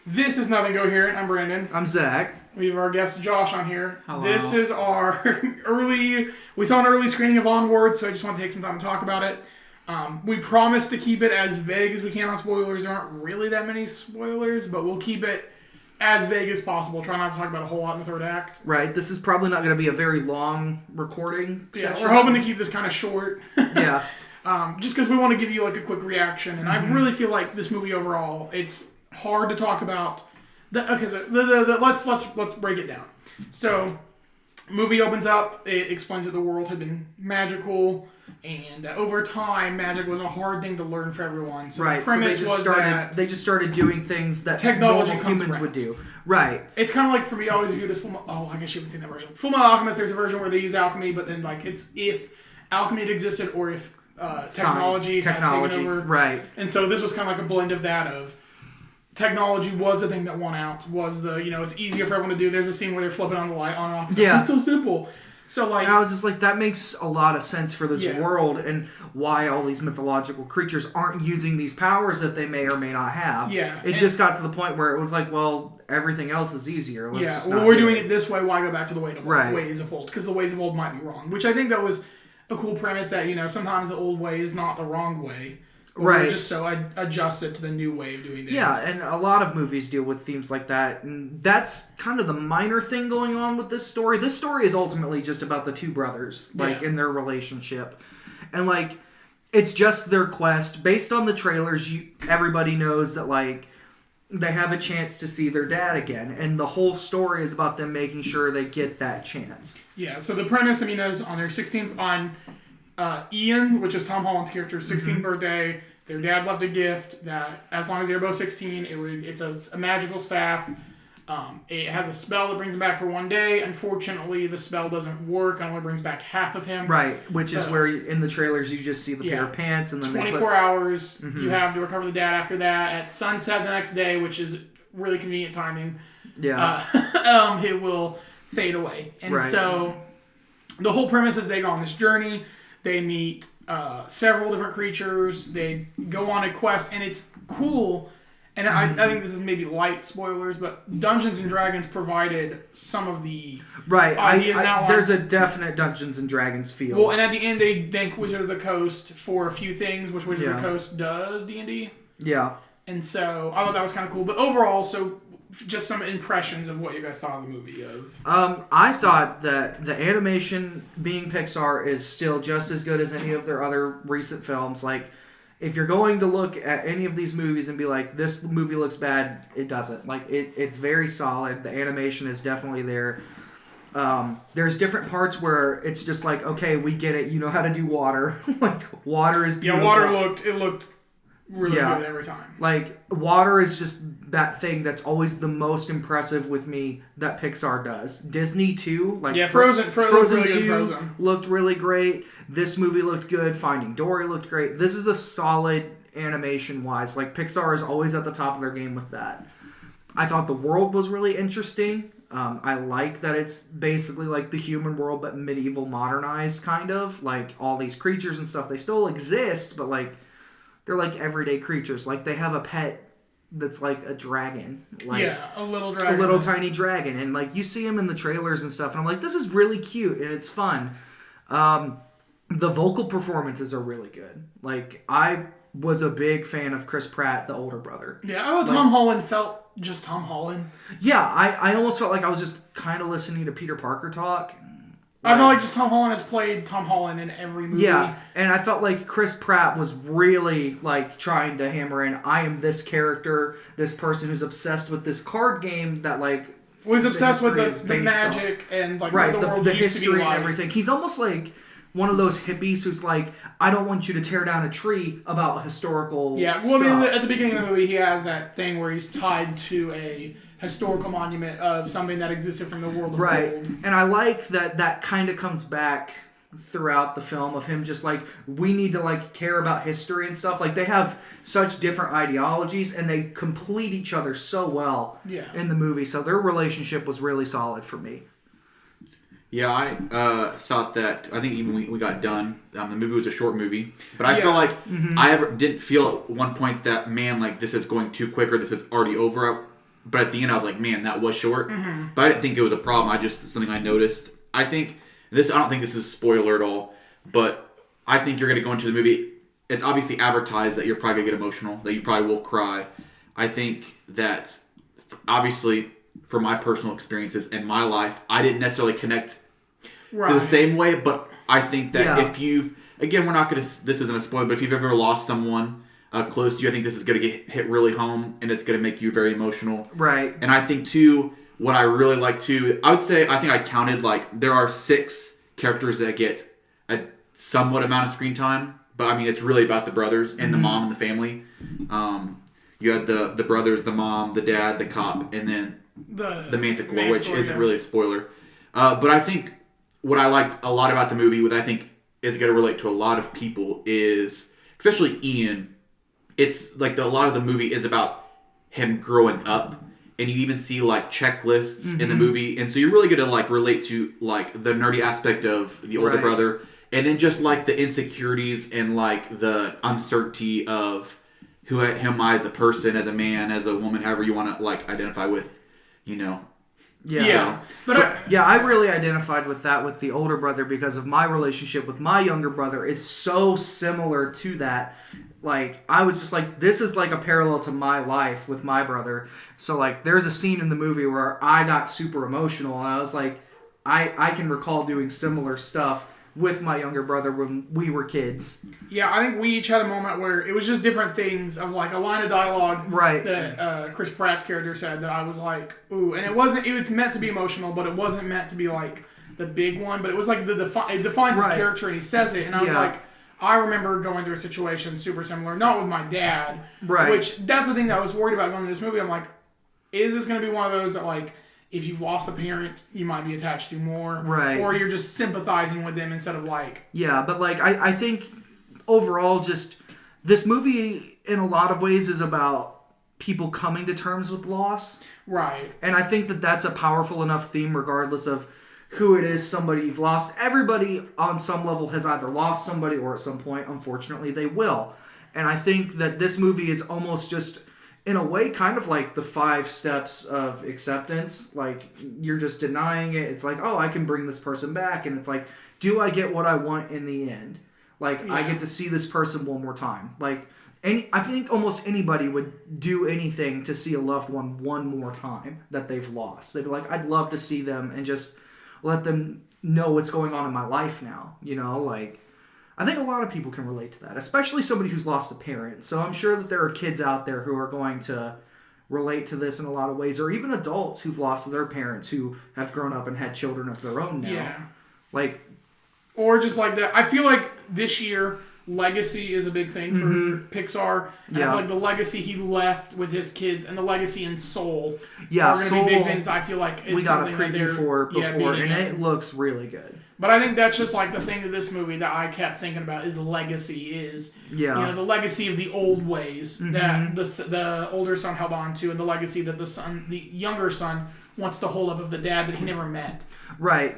This is Nothing Coherent. I'm Brandon. I'm Zach. We have our guest Josh on here. Hello. This is our we saw an early screening of Onward, so I just want to take some time to talk about it. We promise to keep it as vague as we can on spoilers. There aren't really that many spoilers, but we'll keep it as vague as possible. Try not to talk about a whole lot in the third act. Right. This is probably not going to be a very long recording session. We're hoping to keep this kind of short. Yeah. Just because we want to give you like a quick reaction, and I really feel like this movie overall, it's hard to talk about. Let's break it down. So, movie opens up. It explains that the world had been magical, and that over time, magic was a hard thing to learn for everyone. So right. The premise they just started doing things that technology normal humans would do. Right. It's kind of like, for me, I always view this I guess you haven't seen that version. Full Metal Alchemist, there's a version where they use alchemy, but then like it's if alchemy had existed or if technology had taken over. Right. And so this was kind of like a blend of that of technology was the thing that won out, was the, it's easier for everyone to do. There's a scene where they're flipping on the light on and off. It's yeah. Like, it's so simple. So like, and I was just like, that makes a lot of sense for this world and why all these mythological creatures aren't using these powers that they may or may not have. Yeah. It just got to the point where it was like, well, everything else is easier. Let's we're doing it this way. Why go back to the right. ways of old? Because the ways of old might be wrong. Which I think that was a cool premise that, sometimes the old way is not the wrong way. Right. We're just so adjusted to the new way of doing things. Yeah, and a lot of movies deal with themes like that. And that's kind of the minor thing going on with this story. This story is ultimately just about the two brothers, in their relationship. And, it's just their quest. Based on the trailers, everybody knows that, they have a chance to see their dad again. And the whole story is about them making sure they get that chance. Yeah, so the premise, is on their 16th... Ian, which is Tom Holland's character's 16th birthday, their dad left a gift that as long as they're both 16, it's a magical staff. It has a spell that brings him back for one day. Unfortunately, the spell doesn't work. It only brings back half of him. Right, which is where in the trailers you just see the pair of pants. And then 24 hours you have to recover the dad after that. At sunset the next day, which is really convenient timing, it will fade away. And so the whole premise is they go on this journey. They meet several different creatures. They go on a quest, and it's cool. And I think this is maybe light spoilers, but Dungeons and Dragons provided some of the ideas and outlines. There's a definite Dungeons and Dragons feel. Well, and at the end, they thank Wizard of the Coast for a few things, which Wizard of the Coast does D&D. Yeah. And so I thought that was kind of cool. But overall, just some impressions of what you guys thought of the movie. I thought that the animation, being Pixar, is still just as good as any of their other recent films. If you're going to look at any of these movies and be like, this movie looks bad, it doesn't. It's very solid. The animation is definitely there. There's different parts where it's just like, okay, we get it. You know how to do water. Water is beautiful. Yeah, water looked really good every time. Water is just that thing that's always the most impressive with me that Pixar does. Disney too. Frozen really 2 Frozen looked really great. This movie looked good. Finding Dory looked great. This is a solid animation wise. Pixar is always at the top of their game with that. I thought the world was really interesting. I like that it's basically like the human world but medieval modernized kind of. All these creatures and stuff, they still exist, but they're everyday creatures. They have a pet that's a dragon. A little dragon. A little tiny dragon. And you see him in the trailers and stuff. And I'm like, this is really cute and it's fun. The vocal performances are really good. I was a big fan of Chris Pratt, the older brother. Yeah, I thought Tom Holland felt just Tom Holland. Yeah, I almost felt like I was just kind of listening to Peter Parker talk. I felt like just Tom Holland has played Tom Holland in every movie. Yeah, and I felt like Chris Pratt was really trying to hammer in, I am this character, this person who's obsessed with this card game that was obsessed with the magic and the world the used history to be and everything. He's almost like one of those hippies who's I don't want you to tear down a tree about historical stuff. At the beginning of the movie, he has that thing where he's tied to a historical monument of something that existed from the world of old. And I like that kind of comes back throughout the film of him just we need to care about history and stuff. They have such different ideologies and they complete each other so well in the movie. So their relationship was really solid for me. Yeah, I thought that, I think even we got done, the movie was a short movie, but I felt like I didn't feel at one point that, man, this is going too quick or this is already over. but at the end I was like, man, that was short. But I didn't think it was a problem. Something I noticed. I don't think this is a spoiler at all, but I think you're going to go into the movie. It's obviously advertised that you're probably going to get emotional, that you probably will cry. I think that, obviously, from my personal experiences in my life, I didn't necessarily connect the same way, but I think that if you've, again, this isn't a spoiler, but if you've ever lost someone close to you, I think this is going to get hit really home, and it's going to make you very emotional. Right. And I think, too, what I really like, too, I think I counted, there are 6 characters that get a somewhat amount of screen time, but, I mean, it's really about the brothers and the mom and the family. You had the brothers, the mom, the dad, the cop, and then the Manticore, which isn't really a spoiler. But I think what I liked a lot about the movie, what I think is going to relate to a lot of people is, especially Ian, it's a lot of the movie is about him growing up. And you even see checklists in the movie. And so you're really going to relate to the nerdy aspect of the older brother. And then just the insecurities and the uncertainty of who am I as a person, as a man, as a woman, however you want to identify with, Yeah. I really identified with that with the older brother because of my relationship with my younger brother is so similar to that. I was just this is a parallel to my life with my brother. So there's a scene in the movie where I got super emotional and I was I can recall doing similar stuff with my younger brother when we were kids. Yeah, I think we each had a moment where it was just different things of a line of dialogue that Chris Pratt's character said that I was ooh, and it was meant to be emotional, but it wasn't meant to be the big one, but it was it defines his character and he says it, and I was I remember going through a situation super similar, not with my dad, which that's the thing that I was worried about going to this movie. I'm is this going to be one of those that if you've lost a parent, you might be attached to more. Right. Or you're just sympathizing with them instead of Yeah, but I think overall just this movie in a lot of ways is about people coming to terms with loss. Right. And I think that that's a powerful enough theme regardless of who it is, somebody you've lost. Everybody on some level has either lost somebody or at some point, unfortunately, they will. And I think that this movie is almost just, in a way, kind of like the 5 steps of acceptance. You're just denying it. It's oh, I can bring this person back. And it's do I get what I want in the end? I get to see this person one more time. I think almost anybody would do anything to see a loved one one more time that they've lost. They'd be I'd love to see them and just let them know what's going on in my life now. I think a lot of people can relate to that, especially somebody who's lost a parent. So I'm sure that there are kids out there who are going to relate to this in a lot of ways, or even adults who've lost their parents who have grown up and had children of their own now. Yeah. Or just that. I feel this year, legacy is a big thing for Pixar. And I feel the legacy he left with his kids and the legacy in Soul are going to be big things. I feel is we got a preview for before, and it looks really good. But I think that's just the thing to this movie that I kept thinking about is legacy is the legacy of the old ways that the older son held on to, and the legacy that the younger son wants to hold up of the dad that he never met. Right,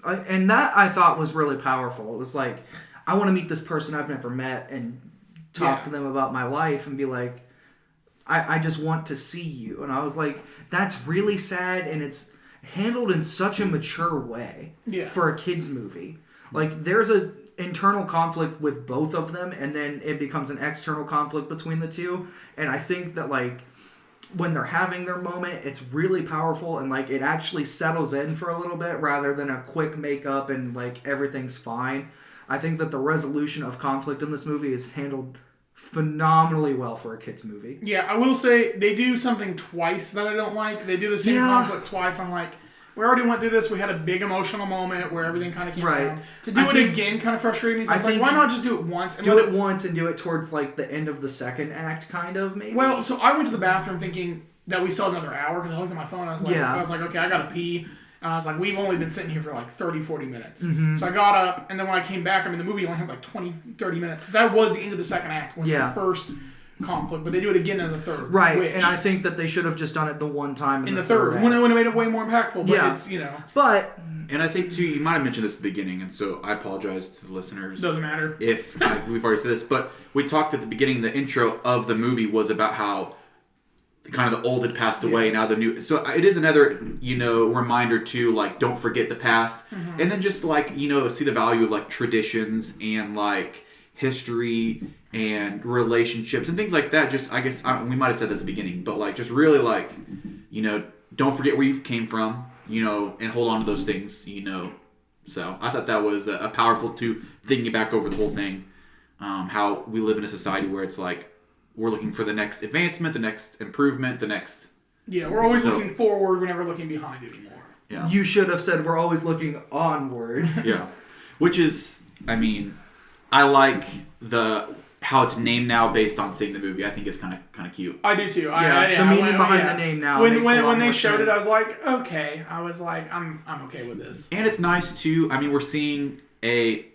and that I thought was really powerful. It was I want to meet this person I've never met and talk to them about my life and be I just want to see you. And I was that's really sad, and it's handled in such a mature way for a kid's movie. There's a internal conflict with both of them, and then it becomes an external conflict between the two. And I think that when they're having their moment, it's really powerful, and it actually settles in for a little bit rather than a quick makeup and everything's fine. I think that the resolution of conflict in this movie is handled phenomenally well for a kid's movie. Yeah, I will say they do something twice that I don't like. They do the same conflict twice. I'm we already went through this. We had a big emotional moment where everything kind of came around. To do it again kind of frustrated me. So I was why not just do it once? And do it once and do it towards the end of the second act, kind of, maybe? Well, so I went to the bathroom thinking that we still had another hour because I looked at my phone. I was okay, I got to pee. And I was we've only been sitting here for 30, 40 minutes. Mm-hmm. So I got up, and then when I came back, the movie only had 20, 30 minutes. That was the end of the second act, the first conflict, but they do it again in the third. Right, and I think that they should have just done it the one time in the third act. When it would have made it way more impactful, but it's, But... And I think, too, you might have mentioned this at the beginning, and so I apologize to the listeners. Doesn't matter. If we've already said this, but we talked at the beginning, the intro of the movie was about how kind of the old had passed away. Now the new. So it is another, reminder to like, don't forget the past. And then just like, see the value of like traditions and like history and relationships and things like that. Just, I guess, we might have said that at the beginning, but like, just really like, don't forget where you came from, and hold on to those things, So I thought that was a powerful to thinking back over the whole thing. How we live in a society where it's like, we're looking for the next advancement, the next improvement, the next... Yeah, we're always looking forward. We're never looking behind anymore. Yeah. You should have said we're always looking onward. Yeah. Which is, I like how it's named now based on seeing the movie. I think it's kind of cute. I do too. The meaning behind the name now. When they showed it, I was like, okay. I was like, I'm okay with this. And it's nice too. We're seeing a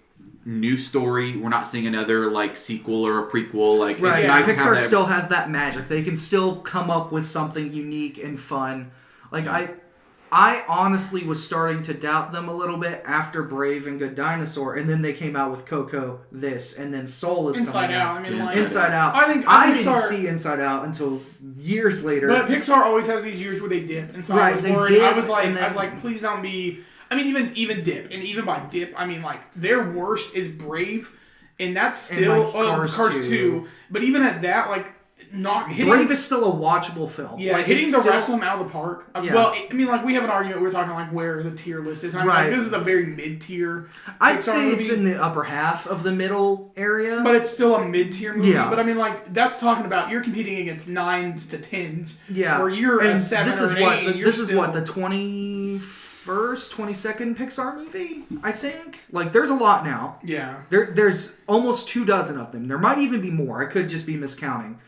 new story. We're not seeing another like sequel or a prequel. Like, right. It's nice Pixar still has that magic. They can still come up with something unique and fun. Like I honestly was starting to doubt them a little bit after Brave and Good Dinosaur, and then they came out with Coco, and then Soul is Inside coming Out. out. Inside Out. I didn't see Inside Out until years later. But Pixar always has these years where they dip, and so I was worried. I was like, please don't be. Even dip, and even by dip, their worst is Brave, and that's still Cars 2. But even at that, like, not hitting... Brave is still a watchable film. Yeah, like, hitting the rest of them out of the park. Yeah. Well, we have an argument. We're talking like where the tier list is. This is a very mid-tier. I'd say it's in the upper half of the middle area, but it's still a mid-tier movie. Yeah. But that's talking about you're competing against 9s to 10s. Yeah, where you're a 7 or an 8. This is what the 22nd Pixar movie, I think. Like, there's a lot now. Yeah. There's almost 24 of them. There might even be more. I could just be miscounting.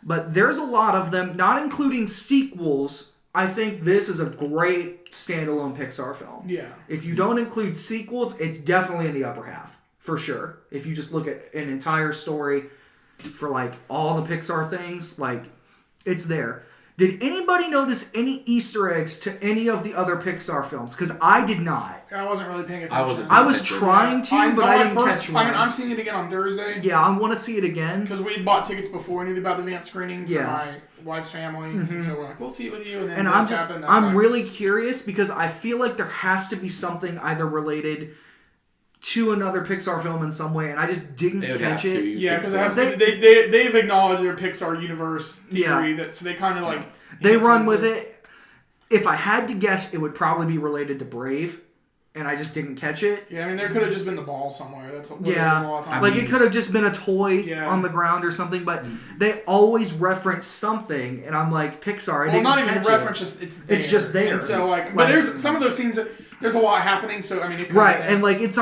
But there's a lot of them, not including sequels. I think this is a great standalone Pixar film. Yeah. If you don't include sequels, it's definitely in the upper half, for sure. If you just look at an entire story for, like, all the Pixar things, like, it's there. Did anybody notice any Easter eggs to any of the other Pixar films? Because I did not. I wasn't really paying attention. I was trying to, but I didn't catch one. I'm seeing it again on Thursday. Yeah, I want to see it again. Because we bought tickets before, knew about the advance screening for my wife's family. Mm-hmm. And so we're like, we'll see it with you. And then I'm really curious because I feel like there has to be something either related to another Pixar film in some way, and I just didn't catch it. Yeah, because they've acknowledged their Pixar universe theory, so they kind of like... They run with it. If I had to guess, it would probably be related to Brave, and I just didn't catch it. Yeah, there could have just been the ball somewhere. That's what it was a lot of time. It could have just been a toy on the ground or something, but they always reference something, and I'm like, Pixar, I didn't catch it. Well, not even reference, just it's there. It's just there. And so, but there's some of those scenes that... There's a lot happening, so it could right, and like it's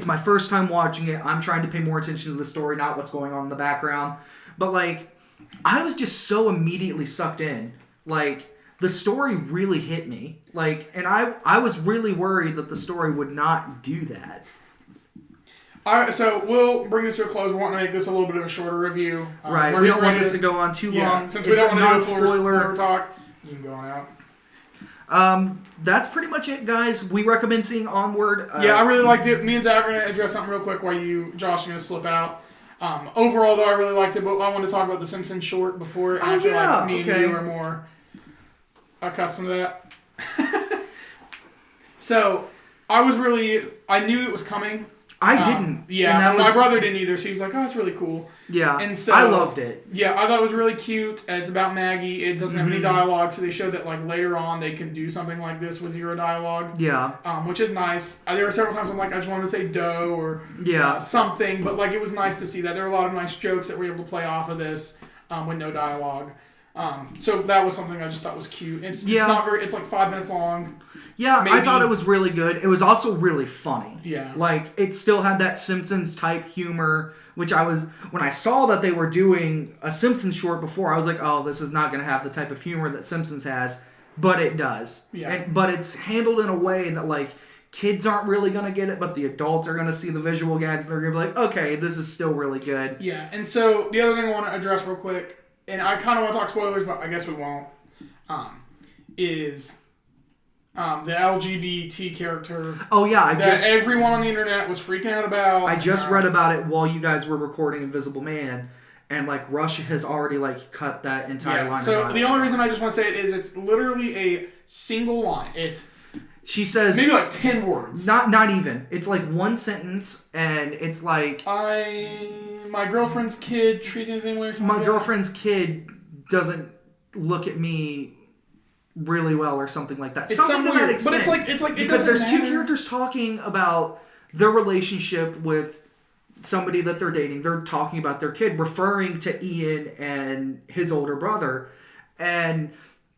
my first time watching it. I'm trying to pay more attention to the story, not what's going on in the background. But like, I was just so immediately sucked in. Like, the story really hit me. Like, and I was really worried that the story would not do that. All right, so we'll bring this to a close. We want to make this a little bit of a shorter review. Right, we don't want this to go on too long. Since we don't want to do a spoiler talk, you can go on out. That's pretty much it, guys. We recommend seeing Onward. I really liked it. Me and Zach are going to address something real quick while Josh, are going to slip out. Overall, though, I really liked it, but I want to talk about the Simpsons short before it. I feel like me and you are more accustomed to that. So, I knew it was coming. I didn't. Yeah, my brother didn't either, so he's like, oh, it's really cool. Yeah, and so, I loved it. Yeah, I thought it was really cute. It's about Maggie. It doesn't have any dialogue, so they showed that like later on they can do something like this with zero dialogue. Yeah. Which is nice. There were several times I'm like, I just wanted to say dough or something, but like it was nice to see that. There were a lot of nice jokes that were able to play off of this with no dialogue. So that was something I just thought was cute. It's not very. It's like 5 minutes long. Yeah, maybe. I thought it was really good. It was also really funny. Yeah, like it still had that Simpsons type humor, which when I saw that they were doing a Simpsons short before, I was like, oh, this is not going to have the type of humor that Simpsons has, but it does. Yeah, but it's handled in a way that like kids aren't really going to get it, but the adults are going to see the visual gags and they're going to be like, okay, this is still really good. Yeah, and so the other thing I want to address real quick. And I kind of want to talk spoilers, but I guess we won't, is the LGBT character. Oh, yeah. Everyone on the internet was freaking out about. I just read about it while you guys were recording Invisible Man, and like Russia has already like cut that entire line. So of the only reason I just want to say it is it's literally a single line. She says maybe like 10 words. Not even. It's like one sentence, and it's like my girlfriend's kid treats me the same way. My girlfriend's kid doesn't look at me really well, or something like that. It's something to weird, that extent. but it's like because there's two characters talking about their relationship with somebody that they're dating. They're talking about their kid, referring to Ian and his older brother, and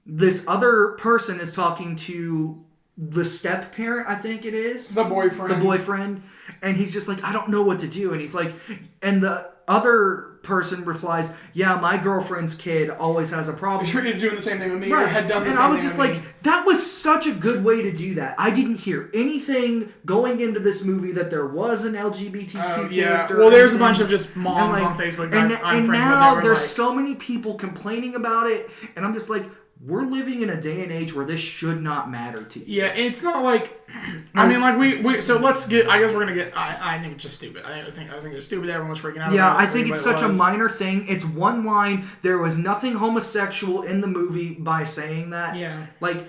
this other person is talking to the step parent, I think it is. The boyfriend. And he's just like, I don't know what to do. And he's like, and the other person replies, yeah, my girlfriend's kid always has a problem. Sure, he's doing the same thing with me. Right. Or had done the and same I was thing just with like, me. that was such a good way to do that. I didn't hear anything going into this movie that there was an LGBTQ character. Well, there's a bunch of just moms on Facebook that I'm friends with. Now there's so many people complaining about it, and I'm just like, we're living in a day and age where this should not matter to you. Yeah, it's not like, I mean, like we so let's get. I guess we're gonna get. I think it's just stupid. I think it's stupid that everyone was freaking out. Yeah, about it. I think it's such a minor thing. It's one line. There was nothing homosexual in the movie by saying that. Yeah, like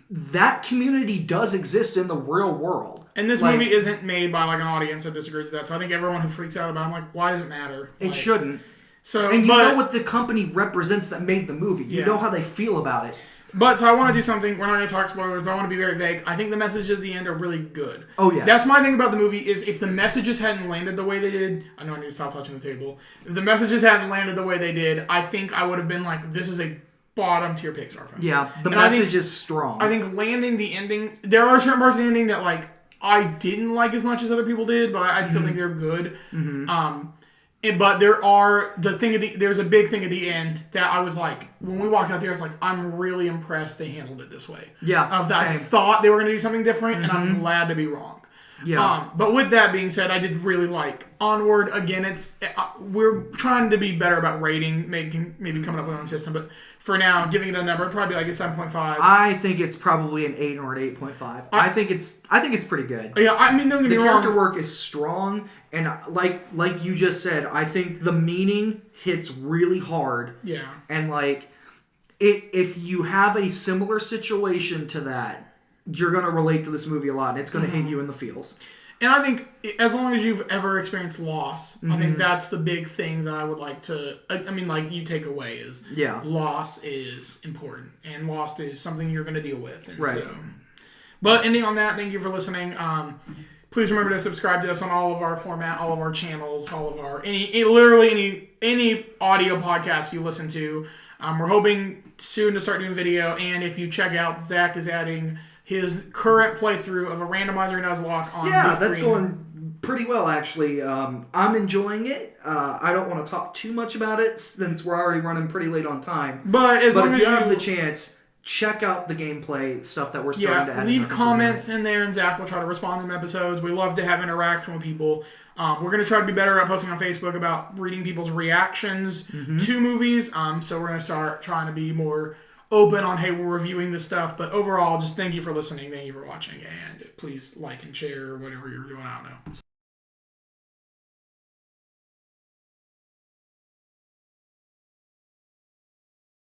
that community does exist in the real world. And this movie isn't made by like an audience that disagrees with that. So I think everyone who freaks out about it, I'm like, why does it matter? It shouldn't. So, and you know what the company represents that made the movie. You know how they feel about it. But, so I want to do something. We're not going to talk spoilers, but I want to be very vague. I think the messages at the end are really good. Oh, yes. That's my thing about the movie, is if the messages hadn't landed the way they did... I know I need to stop touching the table. If the messages hadn't landed the way they did, I think I would have been like, this is a bottom-tier Pixar film. Yeah, the message is strong. I think landing the ending... There are certain parts of the ending that, like, I didn't like as much as other people did, but I still think they're good. But there's a big thing at the end that I was like, when we walked out there, I was like, I'm really impressed they handled it this way. Yeah, same. I thought they were going to do something different, and I'm glad to be wrong. Yeah. But with that being said, I did really like Onward. Again, we're trying to be better about rating, maybe coming up with our own system, but for now, giving it a number, it'd probably be like a 7.5. I think it's probably an 8 or an 8.5. I think it's pretty good. Yeah, I mean, don't get me wrong. The character work is strong, and like you just said, I think the meaning hits really hard. Yeah. And like, if you have a similar situation to that, you're gonna relate to this movie a lot, and it's gonna hit you in the feels. And I think as long as you've ever experienced loss, I think that's the big thing that I would like to... I mean, like, you take away is... Yeah. Loss is important. And loss is something you're going to deal with. And right. So, but ending on that, thank you for listening. Please remember to subscribe to us on all of our format, all of our channels, all of our... literally any audio podcast you listen to. We're hoping soon to start doing video. And if you check out, Zach is adding... his current playthrough of a randomizer Nuzlocke on that's going pretty well, actually. I'm enjoying it. I don't want to talk too much about it since we're already running pretty late on time. But if you have the chance, check out the gameplay stuff that we're starting to add. Leave comments in there, and Zach will try to respond to them episodes. We love to have interaction with people. We're going to try to be better at posting on Facebook about reading people's reactions to movies. So we're going to start trying to be more open on, hey, we're reviewing this stuff. But overall, just thank you for listening. Thank you for watching. And please like and share whatever you're doing. I don't know.